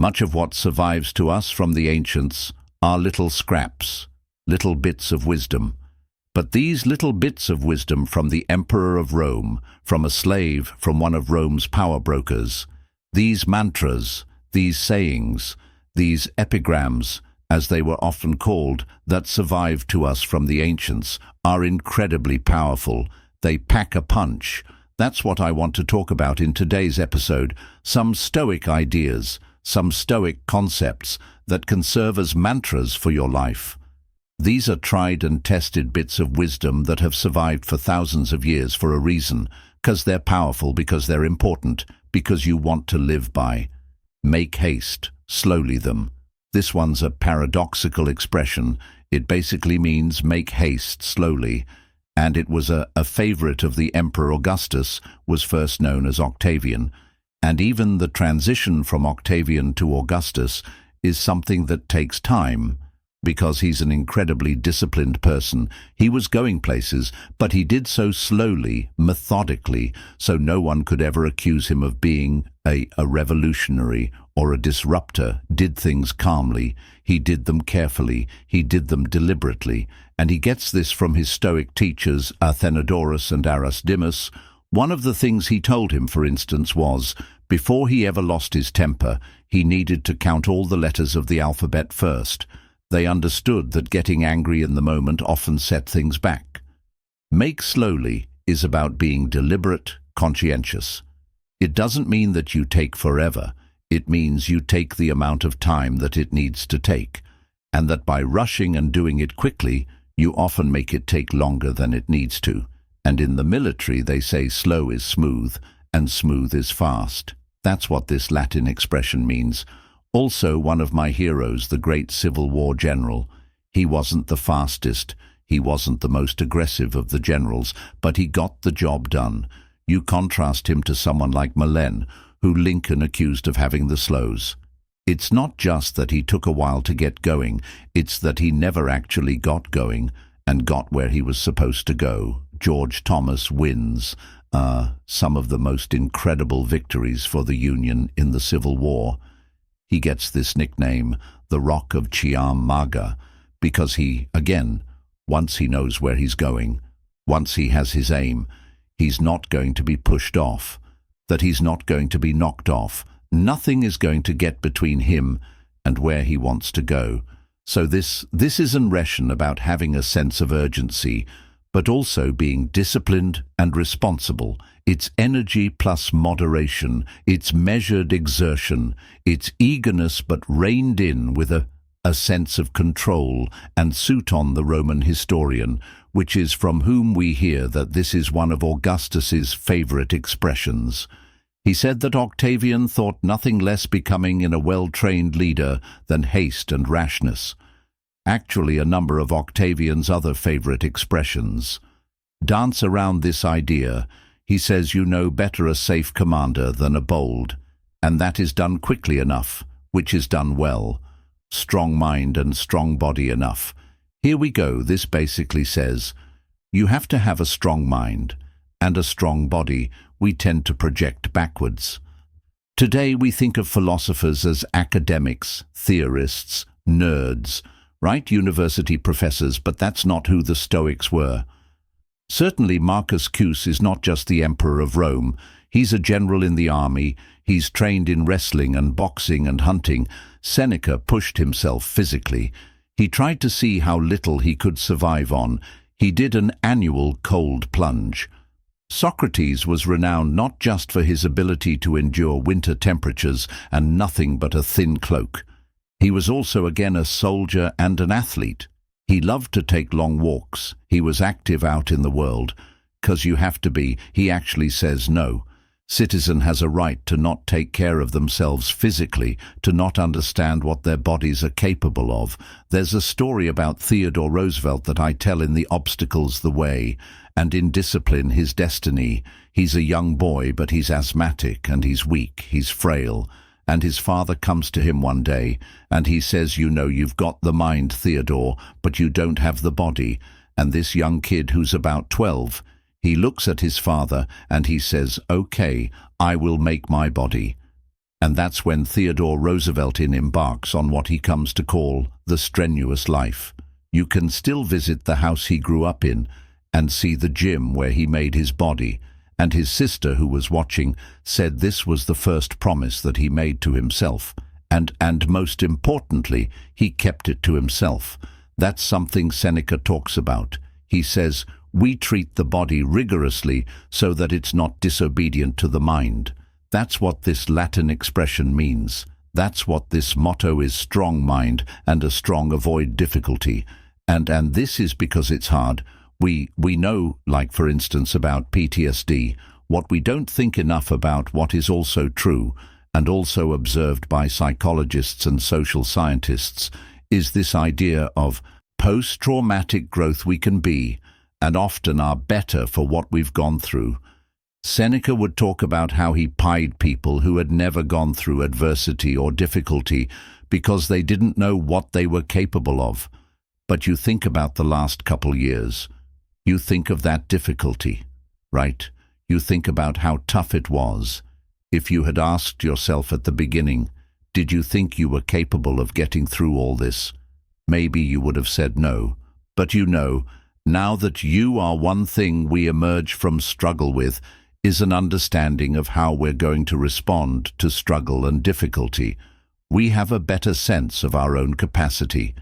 Much of what survives to us from the ancients are little scraps, little bits of wisdom. But these little bits of wisdom from the Emperor of Rome, from a slave, from one of Rome's power brokers, these mantras, these sayings, these epigrams, as they were often called, that survived to us from the ancients, are incredibly powerful. They pack a punch. That's what I want to talk about in today's episode. Some Stoic ideas, some Stoic concepts that can serve as mantras for your life. These are tried and tested bits of wisdom that have survived for thousands of years for a reason, because they're powerful, because they're important, because you want to live by. Make haste, slowly them. This one's a paradoxical expression. It basically means make haste slowly, and it was a favorite of the Emperor Augustus, was first known as Octavian, and even the transition from Octavian to Augustus is something that takes time, because he's an incredibly disciplined person. He was going places, but he did so slowly, methodically, so no one could ever accuse him of being a revolutionary or a disruptor. Did things calmly, he did them carefully, he did them deliberately, and he gets this from his Stoic teachers Athenodorus and Aristodemus. One of the things he told him, for instance, was, before he ever lost his temper, he needed to count all the letters of the alphabet first. They understood that getting angry in the moment often set things back. Make slowly is about being deliberate, conscientious. It doesn't mean that you take forever. It means you take the amount of time that it needs to take, and that by rushing and doing it quickly, you often make it take longer than it needs to. And in the military they say slow is smooth, and smooth is fast. That's what this Latin expression means. Also, one of my heroes, the great Civil War general, he wasn't the fastest, he wasn't the most aggressive of the generals, but he got the job done. You contrast him to someone like Malen, who Lincoln accused of having the slows. It's not just that he took a while to get going, it's that he never actually got going and got where he was supposed to go. George Thomas wins some of the most incredible victories for the Union in the Civil War. He gets this nickname, the Rock of Chickamauga, because he, again, once he knows where he's going, once he has his aim, he's not going to be pushed off, that he's not going to be knocked off. Nothing is going to get between him and where he wants to go. So this is an ration about having a sense of urgency, but also being disciplined and responsible. It's energy plus moderation, it's measured exertion, it's eagerness but reined in with a sense of control. And Sueton, the Roman historian, which is from whom we hear that this is one of Augustus's favorite expressions. He said that Octavian thought nothing less becoming in a well-trained leader than haste and rashness. Actually, a number of Octavian's other favorite expressions dance around this idea. He says you know better a safe commander than a bold, and that is done quickly enough, which is done well. Strong mind and strong body enough. Here we go. This basically says you have to have a strong mind and a strong body. We tend to project backwards. Today we think of philosophers as academics, theorists, nerds, right? University professors, but that's not who the Stoics were. Certainly Marcus Aurelius is not just the Emperor of Rome. He's a general in the army. He's trained in wrestling and boxing and hunting. Seneca pushed himself physically. He tried to see how little he could survive on. He did an annual cold plunge. Socrates was renowned not just for his ability to endure winter temperatures and nothing but a thin cloak. He was also again a soldier and an athlete. He loved to take long walks. He was active out in the world. 'Cause you have to be. He actually says no. Citizen has a right to not take care of themselves physically, to not understand what their bodies are capable of. There's a story about Theodore Roosevelt that I tell in The Obstacles the Way, and in Discipline His Destiny. He's a young boy, but he's asthmatic and he's weak, he's frail. And his father comes to him one day, and he says, you know, you've got the mind, Theodore, but you don't have the body. And this young kid who's about 12, he looks at his father and he says, okay, I will make my body. And that's when Theodore Roosevelt embarks on what he comes to call the strenuous life. You can still visit the house he grew up in and see the gym where he made his body, and his sister, who was watching, said this was the first promise that he made to himself, and most importantly, he kept it to himself. That's something Seneca talks about. He says, we treat the body rigorously so that it's not disobedient to the mind. That's what this Latin expression means. That's what this motto is: strong mind and a strong avoid difficulty. And this is because it's hard. We know, like for instance about PTSD, what we don't think enough about, what is also true, and also observed by psychologists and social scientists, is this idea of post-traumatic growth. We can be, and often are, better for what we've gone through. Seneca would talk about how he pied people who had never gone through adversity or difficulty because they didn't know what they were capable of. But you think about the last couple years. You think of that difficulty, right? You think about how tough it was. If you had asked yourself at the beginning, did you think you were capable of getting through all this? Maybe you would have said no. But you know, now that you are, one thing we emerge from struggle with is an understanding of how we're going to respond to struggle and difficulty. We have a better sense of our own capacity.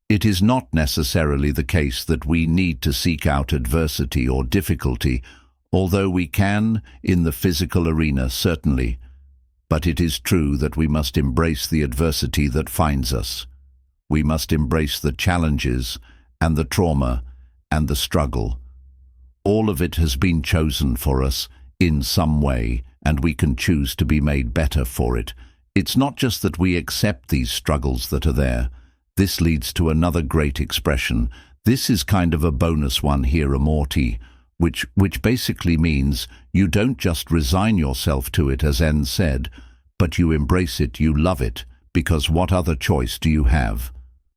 It is not necessarily the case that we need to seek out adversity or difficulty, although we can in the physical arena, certainly. But it is true that we must embrace the adversity that finds us. We must embrace the challenges and the trauma and the struggle. All of it has been chosen for us in some way, and we can choose to be made better for it. It's not just that we accept these struggles that are there. This leads to another great expression. This is kind of a bonus one here, Amor, which basically means you don't just resign yourself to it, as N said, but you embrace it, you love it, because what other choice do you have?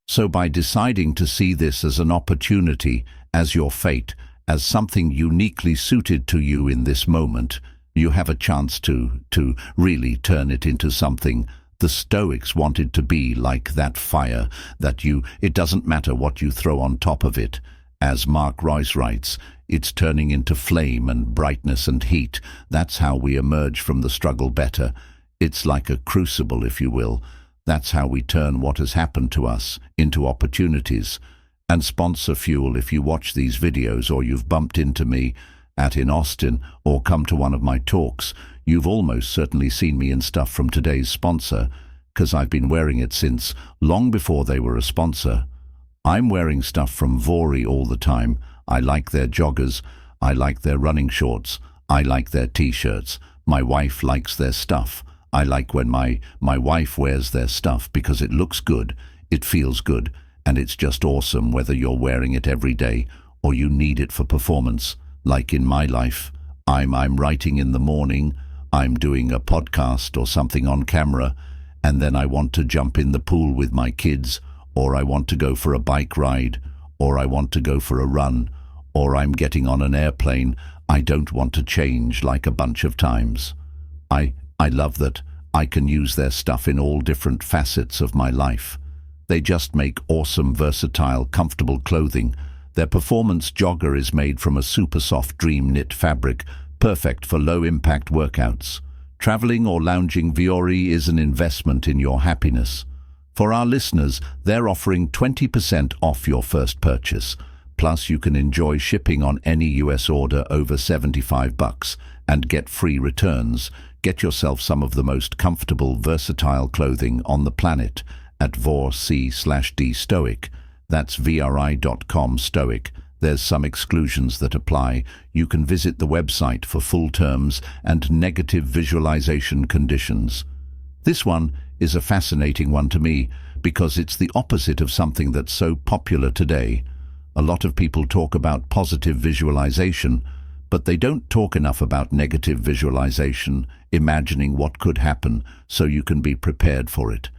So by deciding to see this as an opportunity, as your fate, as something uniquely suited to you in this moment, you have a chance to really turn it into something the Stoics wanted to be, like that fire that it doesn't matter what you throw on top of it. As Mark Royce writes, it's turning into flame and brightness and heat. That's how we emerge from the struggle better. It's like a crucible, if you will. That's how we turn what has happened to us into opportunities. And sponsor fuel, if you watch these videos or you've bumped into me in Austin or come to one of my talks, you've almost certainly seen me in stuff from today's sponsor, because I've been wearing it since long before they were a sponsor. I'm wearing stuff from Mori all the time. I like their joggers. I like their running shorts. I like their t-shirts. My wife likes their stuff. I like when my wife wears their stuff because it looks good, it feels good, and it's just awesome whether you're wearing it every day or you need it for performance. Like in my life, I'm writing in the morning, I'm doing a podcast or something on camera, and then I want to jump in the pool with my kids, or I want to go for a bike ride, or I want to go for a run, or I'm getting on an airplane. I don't want to change like a bunch of times. I love that I can use their stuff in all different facets of my life. They just make awesome, versatile, comfortable clothing. Their performance jogger is made from a super soft dream knit fabric, perfect for low-impact workouts. Traveling or lounging, Mori is an investment in your happiness. For our listeners, they're offering 20% off your first purchase. Plus, you can enjoy shipping on any US order over $75 and get free returns. Get yourself some of the most comfortable, versatile clothing on the planet at vor.c/d Stoic. That's vri.com Stoic. There's some exclusions that apply. You can visit the website for full terms and negative visualization conditions. This one is a fascinating one to me because it's the opposite of something that's so popular today. A lot of people talk about positive visualization, but they don't talk enough about negative visualization, imagining what could happen so you can be prepared for it.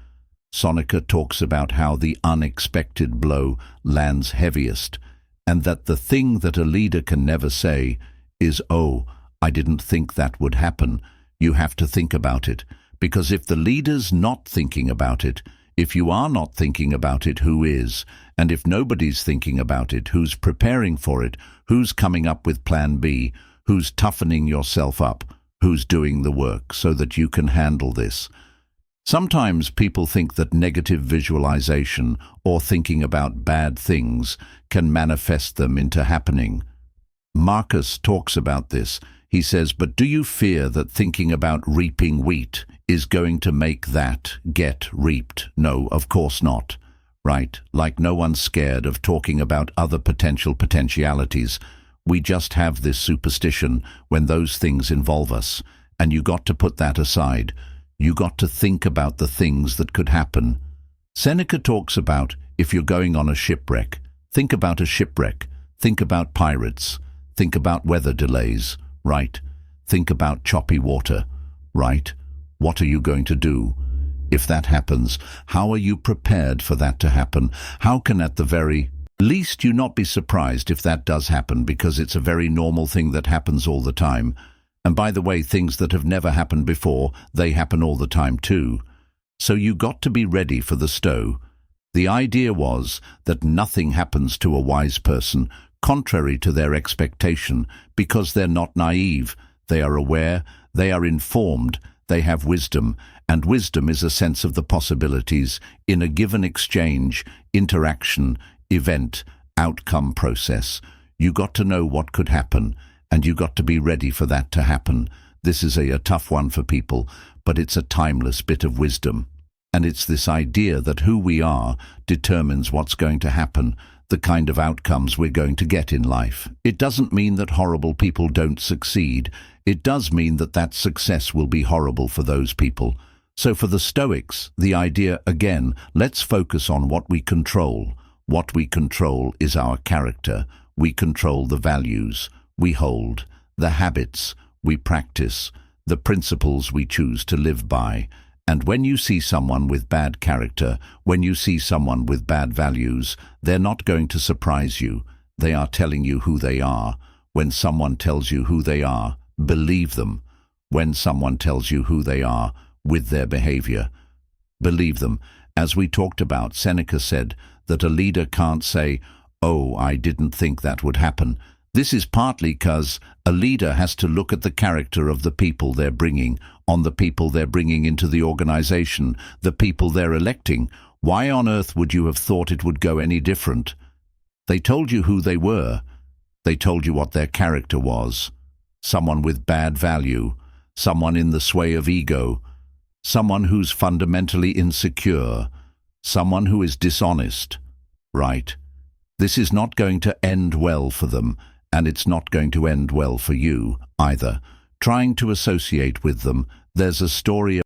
Seneca talks about how the unexpected blow lands heaviest, and that the thing that a leader can never say is, "Oh, I didn't think that would happen." You have to think about it, Because if the leader's not thinking about it, if you are not thinking about it, who is? And if nobody's thinking about it, who's preparing for it? Who's coming up with plan B? Who's toughening yourself up? Who's doing the work so that you can handle this? Sometimes people think that negative visualization or thinking about bad things can manifest them into happening. Marcus talks about this. He says, but do you fear that thinking about reaping wheat is going to make that get reaped? No, of course not. Right? Like no one's scared of talking about other potentialities. We just have this superstition when those things involve us, and you got to put that aside. You got to think about the things that could happen. Seneca talks about if you're going on a shipwreck, think about a shipwreck, think about pirates, think about weather delays, right? Think about choppy water, right? What are you going to do? If that happens, how are you prepared for that to happen? How can at the very least you not be surprised if that does happen, because it's a very normal thing that happens all the time. And by the way, things that have never happened before, they happen all the time too. So you got to be ready for the Stoic. The idea was that nothing happens to a wise person contrary to their expectation, because they're not naive. They are aware, they are informed, they have wisdom, and wisdom is a sense of the possibilities in a given exchange, interaction, event, outcome process. You got to know what could happen, and you got to be ready for that to happen. This is a tough one for people, but it's a timeless bit of wisdom. And it's this idea that who we are determines what's going to happen, the kind of outcomes we're going to get in life. It doesn't mean that horrible people don't succeed. It does mean that that success will be horrible for those people. So for the Stoics, the idea, again, let's focus on what we control. What we control is our character. We control the values we hold, the habits we practice, the principles we choose to live by. And when you see someone with bad character, when you see someone with bad values, they're not going to surprise you. They are telling you who they are. When someone tells you who they are, believe them. When someone tells you who they are with their behavior, believe them. As we talked about, Seneca said that a leader can't say, "Oh, I didn't think that would happen." This is partly because a leader has to look at the character of the people they're bringing, on the people they're bringing into the organization, the people they're electing. Why on earth would you have thought it would go any different? They told you who they were. They told you what their character was. Someone with bad value, someone in the sway of ego, someone who's fundamentally insecure, someone who is dishonest. Right? This is not going to end well for them. And it's not going to end well for you either. Trying to associate with them, there's a story